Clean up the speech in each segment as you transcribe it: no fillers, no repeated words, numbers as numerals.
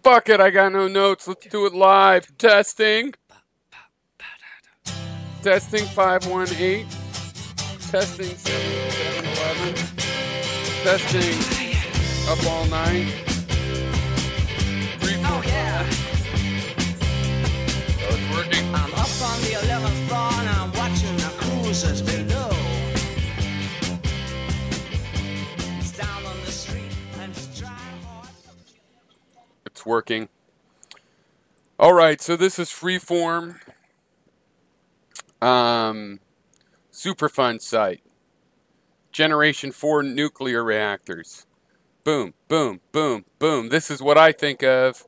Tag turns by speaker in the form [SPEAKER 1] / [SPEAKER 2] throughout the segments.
[SPEAKER 1] Fuck it, I got no notes. Let's do it live. Testing. Testing 518. Testing 711. Testing up all night. 3, 4,
[SPEAKER 2] Oh yeah.
[SPEAKER 1] Oh, it's working.
[SPEAKER 2] I'm up on the 11th floor and I'm watching the cruisers below. It's down on the street and it's dry hard.
[SPEAKER 1] It's working. All right, so this is Freeform. Super fun site. Generation 4 nuclear reactors. Boom, boom, boom, boom. This is what I think of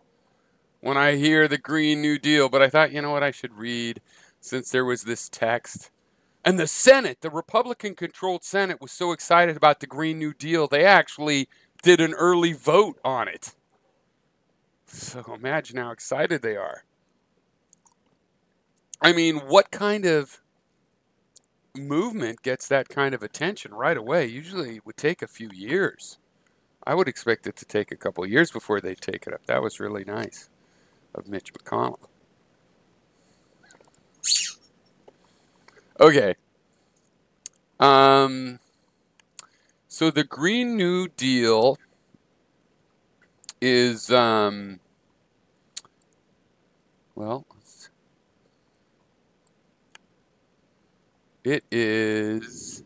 [SPEAKER 1] when I hear the Green New Deal. But I thought, you know what, I should read since there was this text. And the Senate, the Republican-controlled Senate, was so excited about the Green New Deal, they actually did an early vote on it. So imagine how excited they are. I mean, what kind of movement gets that kind of attention right away? Usually it would take a few years. I would expect it to take a couple of years before they take it up. That was really nice of Mitch McConnell. Okay. So the Green New Deal is, well, it is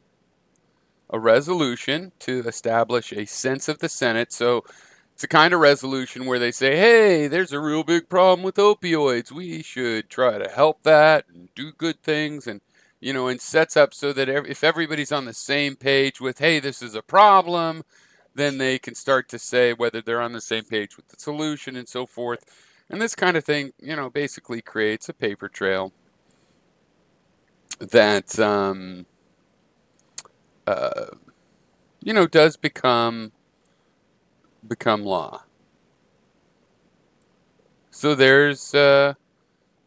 [SPEAKER 1] a resolution to establish a sense of the Senate. So it's a kind of resolution where they say, hey, there's a real big problem with opioids. We should try to help that and do good things. And, you know, and sets up so that if everybody's on the same page with, hey, this is a problem, then they can start to say whether they're on the same page with the solution and so forth. And this kind of thing, you know, basically creates a paper trail that, you know, does become law. So there's the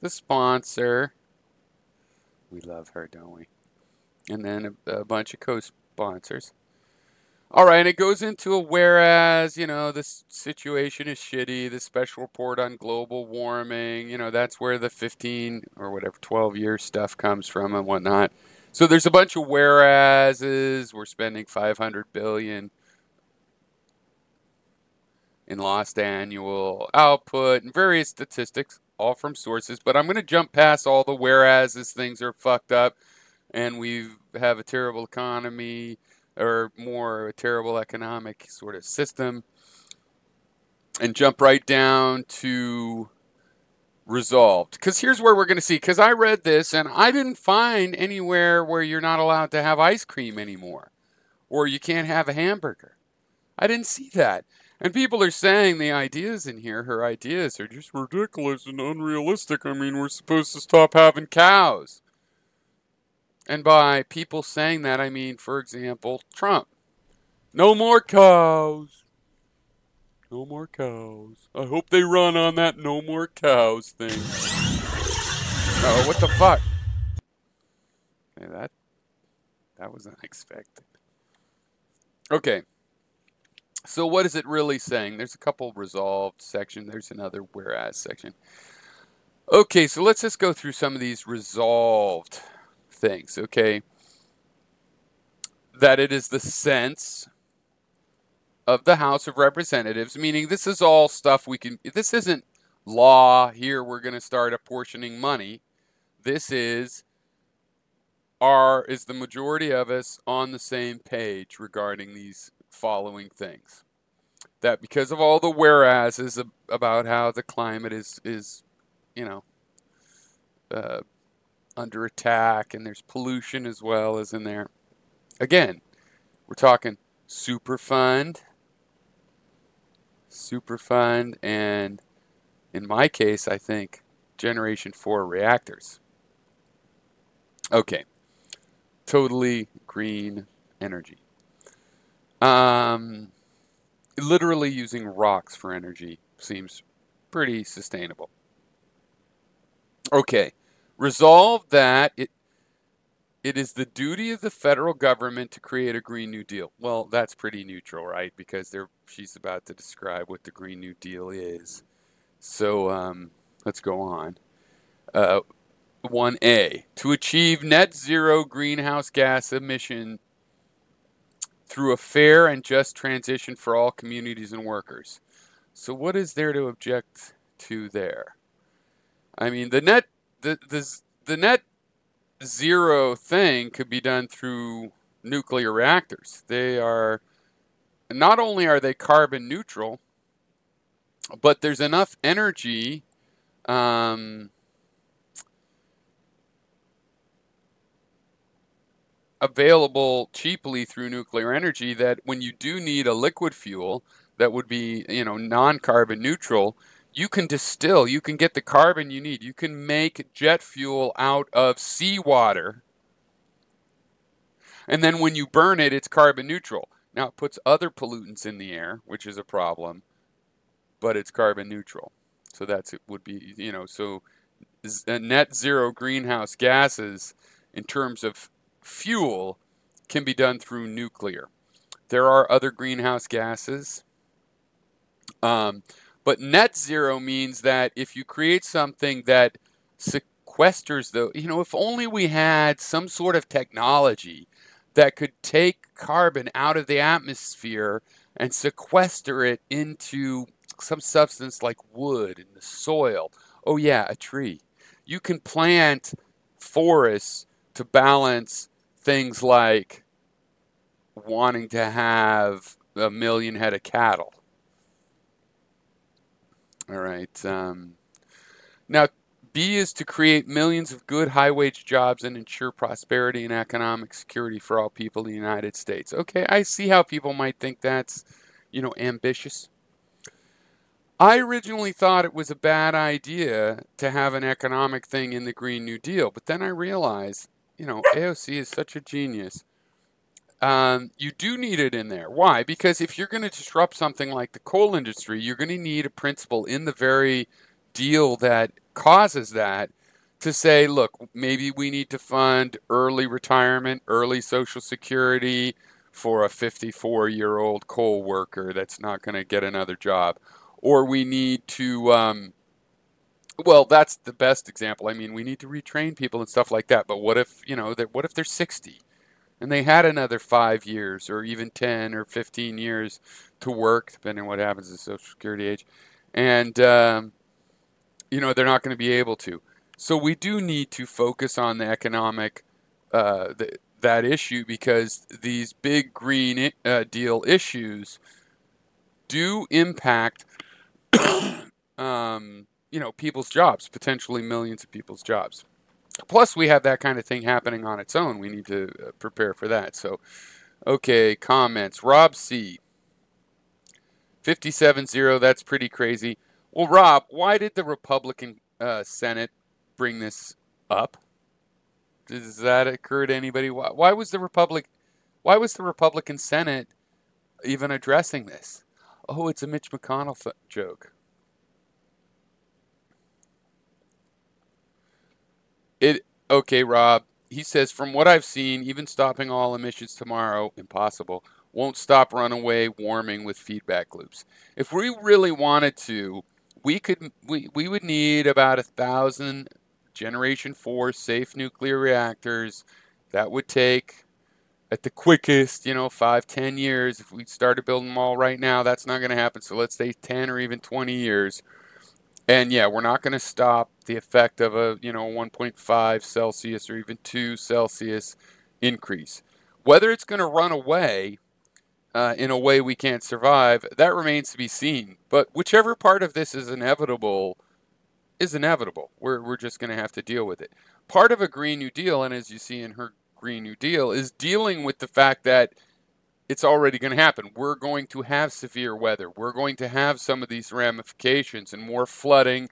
[SPEAKER 1] sponsor. We love her, don't we? And then a bunch of co-sponsors. All right, and it goes into a whereas, you know, this situation is shitty, the special report on global warming, you know, that's where the 15 or whatever, 12-year stuff comes from and whatnot. So there's a bunch of whereases. We're spending $500 billion in lost annual output and various statistics, all from sources. But I'm going to jump past all the whereases. Things are fucked up, and we have a terrible economy, or more a terrible economic sort of system, and jump right down to resolved. Because here's where we're going to see, because I read this and I didn't find anywhere where you're not allowed to have ice cream anymore, or you can't have a hamburger. I didn't see that. And people are saying the ideas in here, her ideas, are just ridiculous and unrealistic. I mean, we're supposed to stop having cows. And by people saying that, I mean, for example, Trump. No more cows. No more cows. I hope they run on that no more cows thing. Oh, what the fuck? Okay, that was unexpected. Okay. So what is it really saying? There's a couple resolved section. There's another whereas section. Okay, so let's just go through some of these resolved things, okay? That it is the sense of the House of Representatives, meaning this is all stuff we can, this isn't law, here we're going to start apportioning money. This is the majority of us on the same page regarding these following things. That because of all the whereases about how the climate is you know, under attack, and there's pollution as well as in there. Again, we're talking Superfund, and in my case, I think Generation 4 reactors. Okay, totally green energy. Literally using rocks for energy seems pretty sustainable. Okay, resolve that it is the duty of the federal government to create a Green New Deal. Well, that's pretty neutral, right? Because she's about to describe what the Green New Deal is. So let's go on. Uh, 1A, to achieve net zero greenhouse gas emission through a fair and just transition for all communities and workers. So what is there to object to there? I mean, the net zero thing could be done through nuclear reactors. They are not only are they carbon neutral, but there's enough energy um, available cheaply through nuclear energy that when you do need a liquid fuel that would be, non-carbon neutral, you can distill, you can get the carbon you need. You can make jet fuel out of seawater, and then when you burn it, it's carbon neutral. Now it puts other pollutants in the air, which is a problem, but it's carbon neutral. So it would be, so net zero greenhouse gases in terms of fuel can be done through nuclear. There are other greenhouse gases, but net zero means that if you create something that sequesters if only we had some sort of technology that could take carbon out of the atmosphere and sequester it into some substance like wood in the soil. Oh yeah, a tree. You can plant forests to balance things like wanting to have 1,000,000 head of cattle. All right. Now, B is to create millions of good high-wage jobs and ensure prosperity and economic security for all people in the United States. Okay, I see how people might think that's, ambitious. I originally thought it was a bad idea to have an economic thing in the Green New Deal, but then I realized, AOC is such a genius. You do need it in there. Why? Because if you're going to disrupt something like the coal industry, you're going to need a principle in the very deal that causes that to say, look, maybe we need to fund early retirement, early Social Security for a 54-year-old coal worker that's not going to get another job. Or we need to, well, that's the best example. I mean, we need to retrain people and stuff like that. But what if, what if they're 60? And they had another 5 years or even 10 or 15 years to work, depending on what happens at Social Security age. And, they're not going to be able to. So we do need to focus on the economic, that issue, because these big green deal issues do impact, people's jobs, potentially millions of people's jobs. Plus, we have that kind of thing happening on its own. We need to prepare for that. So, okay, comments. Rob C. 57-0, that's pretty crazy. Well, Rob, why did the Republican Senate bring this up? Does that occur to anybody? Why was the Republican Senate even addressing this? Oh, it's a Mitch McConnell joke. Okay, Rob. He says, from what I've seen, even stopping all emissions tomorrow, impossible, won't stop runaway warming with feedback loops. If we really wanted to, we would need about 1,000 Generation 4 safe nuclear reactors. That would take, at the quickest, 5-10 years. If we started building them all right now, that's not going to happen. So let's say 10 or even 20 years. And yeah, we're not going to stop the effect of a 1.5 Celsius or even 2 Celsius increase. Whether it's going to run away in a way we can't survive, that remains to be seen. But whichever part of this is inevitable is inevitable. We're just going to have to deal with it. Part of a Green New Deal, and as you see in her Green New Deal, is dealing with the fact that it's already going to happen. We're going to have severe weather. We're going to have some of these ramifications and more flooding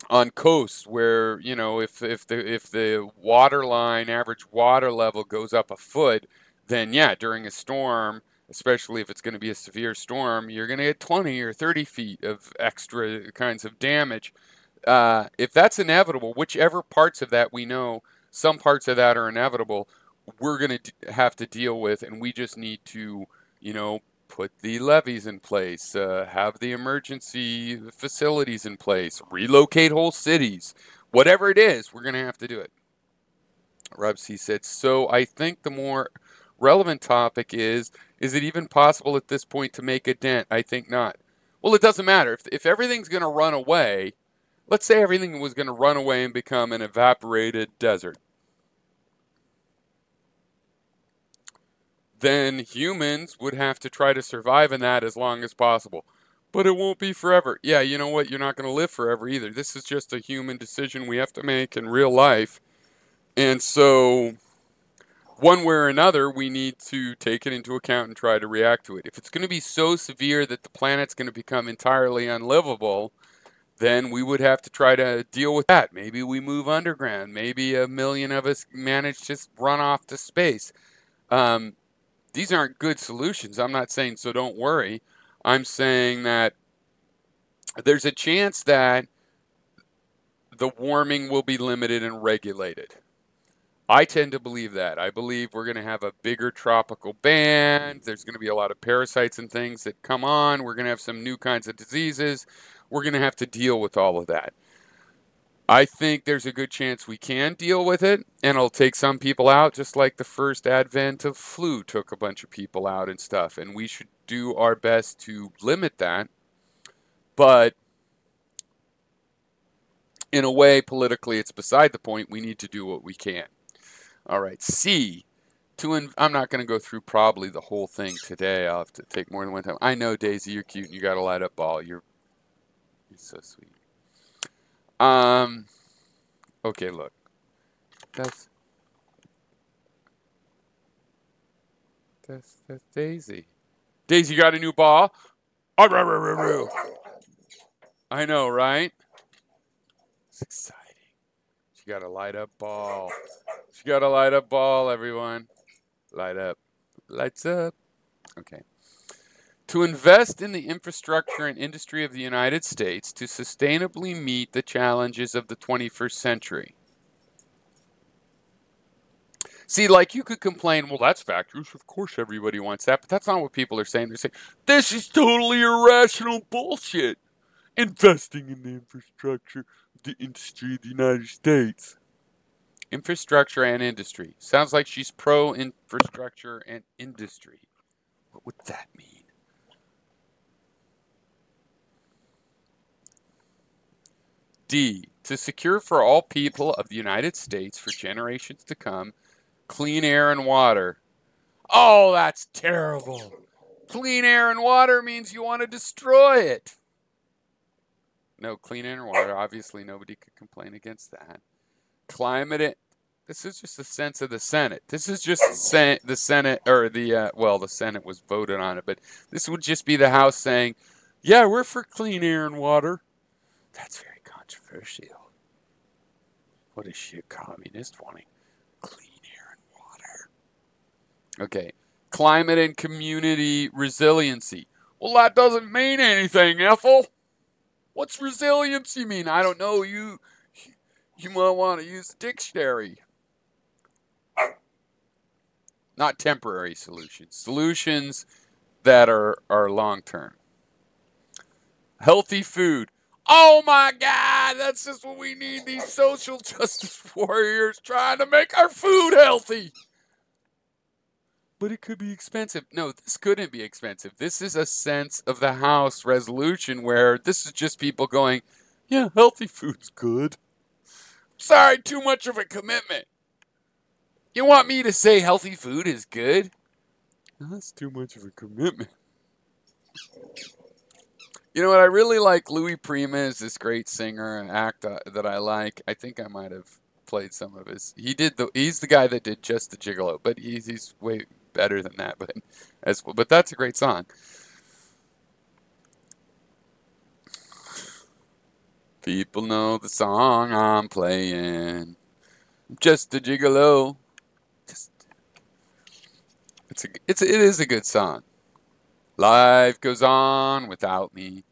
[SPEAKER 1] on coasts where, if the water line, average water level goes up a foot, then yeah, during a storm, especially if it's going to be a severe storm, you're going to get 20 or 30 feet of extra kinds of damage. If that's inevitable, whichever parts of that we know, some parts of that are inevitable, we're going to have to deal with, and we just need to, put the levees in place, have the emergency facilities in place, relocate whole cities. Whatever it is, we're going to have to do it. Rob C said, so I think the more relevant topic is it even possible at this point to make a dent? I think not. Well, it doesn't matter. If everything's going to run away, let's say everything was going to run away and become an evaporated desert. Then humans would have to try to survive in that as long as possible. But it won't be forever. Yeah, you know what? You're not going to live forever either. This is just a human decision we have to make in real life. And so, one way or another, we need to take it into account and try to react to it. If it's going to be so severe that the planet's going to become entirely unlivable, then we would have to try to deal with that. Maybe we move underground. Maybe 1 million of us manage to run off to space. These aren't good solutions. I'm not saying so don't worry. I'm saying that there's a chance that the warming will be limited and regulated. I tend to believe that. I believe we're going to have a bigger tropical band. There's going to be a lot of parasites and things that come on. We're going to have some new kinds of diseases. We're going to have to deal with all of that. I think there's a good chance we can deal with it, and it'll take some people out, just like the first advent of flu took a bunch of people out and stuff, and we should do our best to limit that. But in a way, politically, it's beside the point. We need to do what we can. All right, C. I'm not going to go through probably the whole thing today. I'll have to take more than one time. I know, Daisy, you're cute, and you got a light up ball. You're so sweet. Okay, look. That's Daisy. Daisy got a new ball. I know, right? It's exciting. She got a light up ball. She got a light up ball, everyone. Light up. Lights up. Okay. To invest in the infrastructure and industry of the United States to sustainably meet the challenges of the 21st century. See, like you could complain, well, that's factors. Of course everybody wants that, but that's not what people are saying. They're saying, this is totally irrational bullshit. Investing in the infrastructure of the industry of the United States. Infrastructure and industry. Sounds like she's pro-infrastructure and industry. What would that mean? D. To secure for all people of the United States for generations to come clean air and water. Oh, that's terrible. Clean air and water means you want to destroy it. No, clean air and water. Obviously, nobody could complain against that. Climate. This is just a sense of the Senate. This is just the Senate, or the Senate was voted on it, but this would just be the House saying, yeah, we're for clean air and water. That's very controversial. What is she, a communist wanting clean air and water? Okay. Climate and community resiliency. Well, that doesn't mean anything, Ethel. What's resiliency mean? I don't know. You might want to use a dictionary. Not temporary solutions. Solutions that are long-term. Healthy food. Oh my God, that's just what we need. These social justice warriors trying to make our food healthy. But it could be expensive. No, this couldn't be expensive. This is a sense of the House resolution where this is just people going, yeah, healthy food's good. Sorry, too much of a commitment. You want me to say healthy food is good? That's too much of a commitment. You know what? I really like Louis Prima is this great singer and actor that I like. I think I might have played some of his. He's the guy that did Just the Gigolo, but he's way better than that. But that's a great song. People know the song I'm playing. Just a Gigolo. It is a good song. Life goes on without me.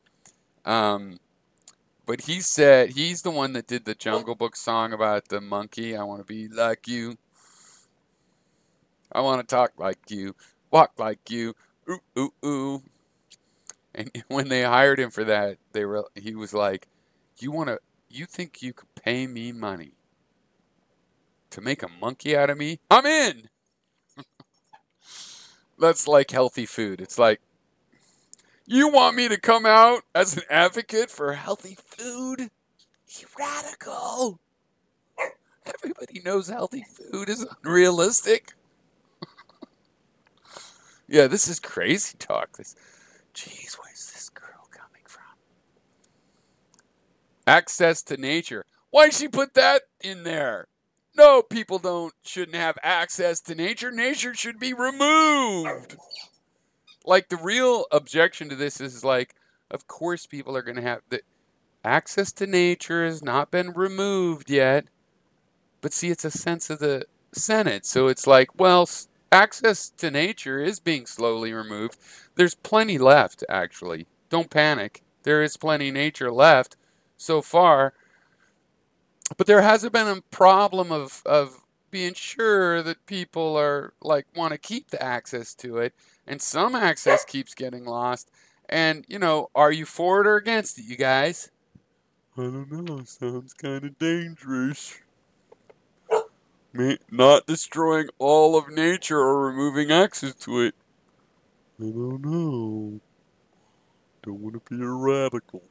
[SPEAKER 1] But he said he's the one that did the Jungle Book song about the monkey. I want to be like you. I want to talk like you, walk like you, ooh, ooh, ooh. And when they hired him for that, he was like, you think you could pay me money to make a monkey out of me? I'm in. That's like healthy food. It's like, you want me to come out as an advocate for healthy food? You radical. Everybody knows healthy food is unrealistic. Yeah, this is crazy talk. Jeez, where's this girl coming from? Access to nature. Why'd she put that in there? No, people shouldn't have access to nature. Nature should be removed. Like, the real objection to this is like, of course people are going to have the access to nature has not been removed yet. But see, it's a sense of the Senate. So it's like, well, access to nature is being slowly removed. There's plenty left, actually. Don't panic. There is plenty nature left so far. But there hasn't been a problem of being sure that people are like want to keep the access to it. And some access keeps getting lost. And, are you for it or against it, you guys? I don't know. Sounds kind of dangerous. Not destroying all of nature or removing access to it. I don't know. Don't want to be a radical.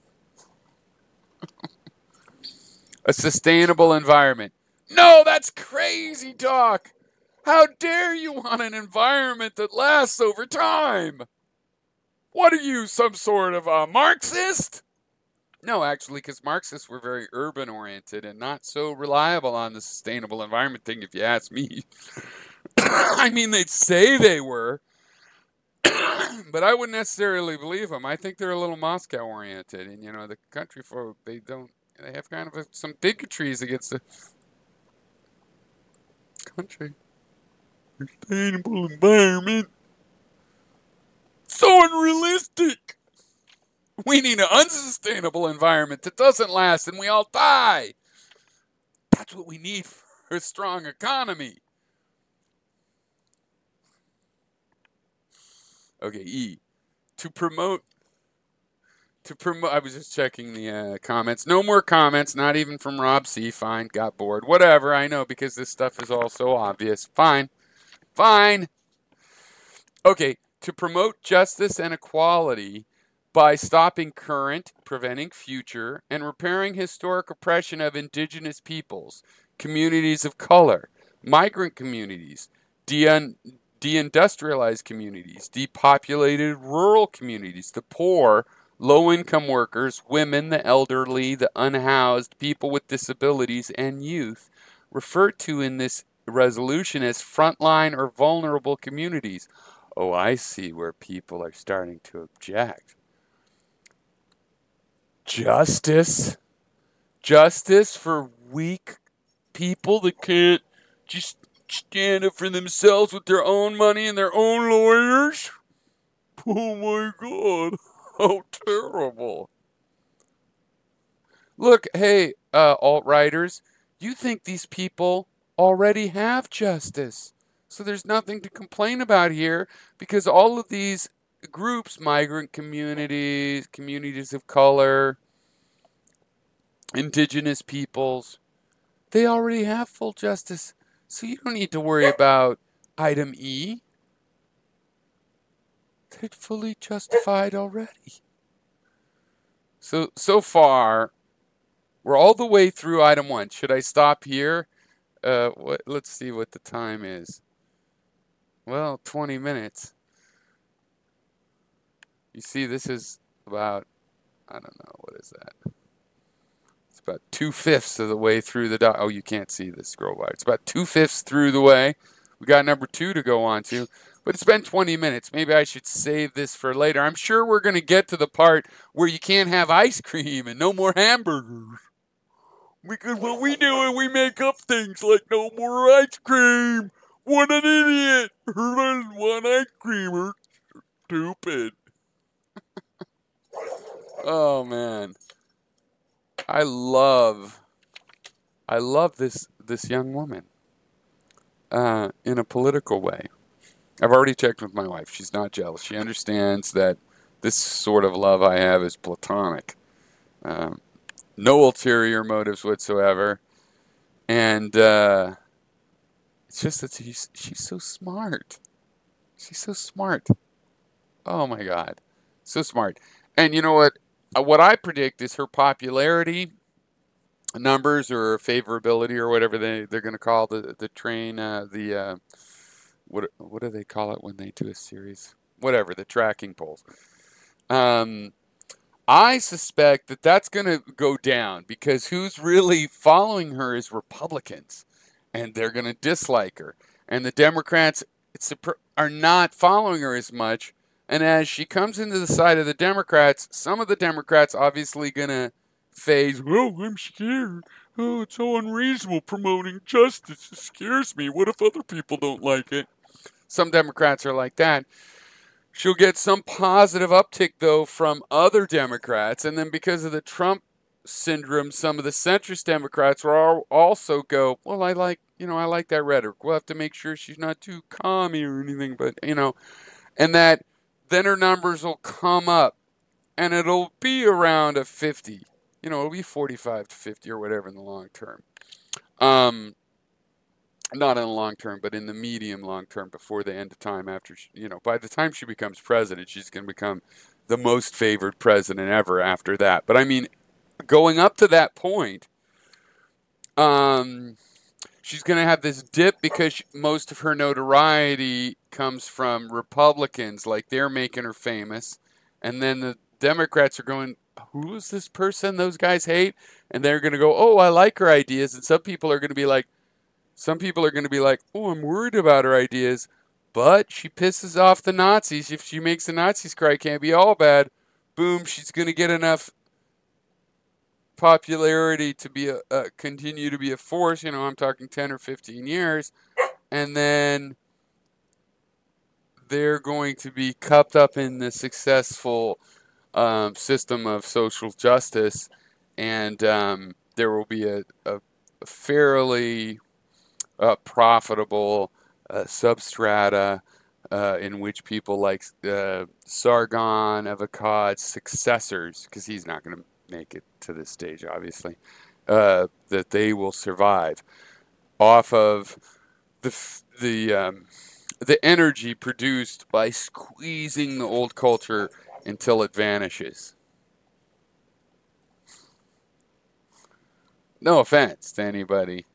[SPEAKER 1] A sustainable environment. No, that's crazy talk. How dare you want an environment that lasts over time? What are you, some sort of a Marxist? No, actually, because Marxists were very urban-oriented and not so reliable on the sustainable environment thing, if you ask me. I mean, they'd say they were, but I wouldn't necessarily believe them. I think they're a little Moscow-oriented, and, the country folk, they have kind of some bigotries against the country. Sustainable environment. So unrealistic. We need an unsustainable environment that doesn't last and we all die. That's what we need for a strong economy. Okay, E. To promote, I was just checking the comments. No more comments, not even from Rob C. Fine, got bored. Whatever, I know, because this stuff is all so obvious. Fine. Okay, to promote justice and equality by stopping current, preventing future, and repairing historic oppression of indigenous peoples, communities of color, migrant communities, deindustrialized communities, depopulated rural communities, the poor, low-income workers, women, the elderly, the unhoused, people with disabilities, and youth, referred to in this resolution as frontline or vulnerable communities. Oh, I see where people are starting to object. Justice for weak people that can't just stand up for themselves with their own money and their own lawyers. Oh my God, how terrible. Look, hey, alt-righters, you think these people already have justice. So there's nothing to complain about here because all of these groups, migrant communities, communities of color, indigenous peoples, they already have full justice. So you don't need to worry about item E. They're fully justified already. So far, we're all the way through item 1. Should I stop here? Let's see what the time is. Well, 20 minutes. You see, this is about, I don't know, what is that? It's about 2/5 of the way through the oh, you can't see the scroll bar. It's about 2/5 through the way. We got number 2 to go on to, but it's been 20 minutes. Maybe I should save this for later. I'm sure we're going to get to the part where you can't have ice cream and no more hamburgers. Because what we do is we make up things like no more ice cream. What an idiot! Who doesn't want ice cream? Or stupid. Oh man, I love this young woman in a political way. I've already checked with my wife. She's not jealous. She understands that this sort of love I have is platonic. Um, no ulterior motives whatsoever. And it's just that she's so smart. She's so smart. Oh my God. So smart. And you know what? What I predict is her popularity numbers or favorability or whatever they're going to call the train what do they call it when they do a series, whatever, the tracking polls. um I suspect that that's going to go down because who's really following her is Republicans, and they're going to dislike her, and the Democrats are not following her as much. And as she comes into the side of the Democrats, some of the Democrats obviously going to phase, oh, I'm scared. Oh, it's so unreasonable promoting justice. It scares me. What if other people don't like it? Some Democrats are like that. She'll get some positive uptick, though, from other Democrats. And then because of the Trump syndrome, some of the centrist Democrats will also go, well, I like that rhetoric. We'll have to make sure she's not too commie or anything, but, and that then her numbers will come up and it'll be around a 50. It'll be 45 to 50 or whatever in the long term. Not in the long term, but in the medium long term before the end of time after, by the time she becomes president, she's going to become the most favored president ever after that. But I mean, going up to that point, she's going to have this dip because most of her notoriety comes from Republicans. Like they're making her famous. And then the Democrats are going, who is this person those guys hate? And they're going to go, oh, I like her ideas. And some people are going to be like, oh, I'm worried about her ideas, but she pisses off the Nazis. If she makes the Nazis cry, it can't be all bad. Boom, she's going to get enough popularity to be continue to be a force. I'm talking 10 or 15 years, and then they're going to be cupped up in the successful system of social justice, and there will be a fairly profitable substrata in which people like Sargon of Akkad's successors, because he's not going to make it to this stage, obviously, that they will survive off of the energy produced by squeezing the old culture until it vanishes. No offense to anybody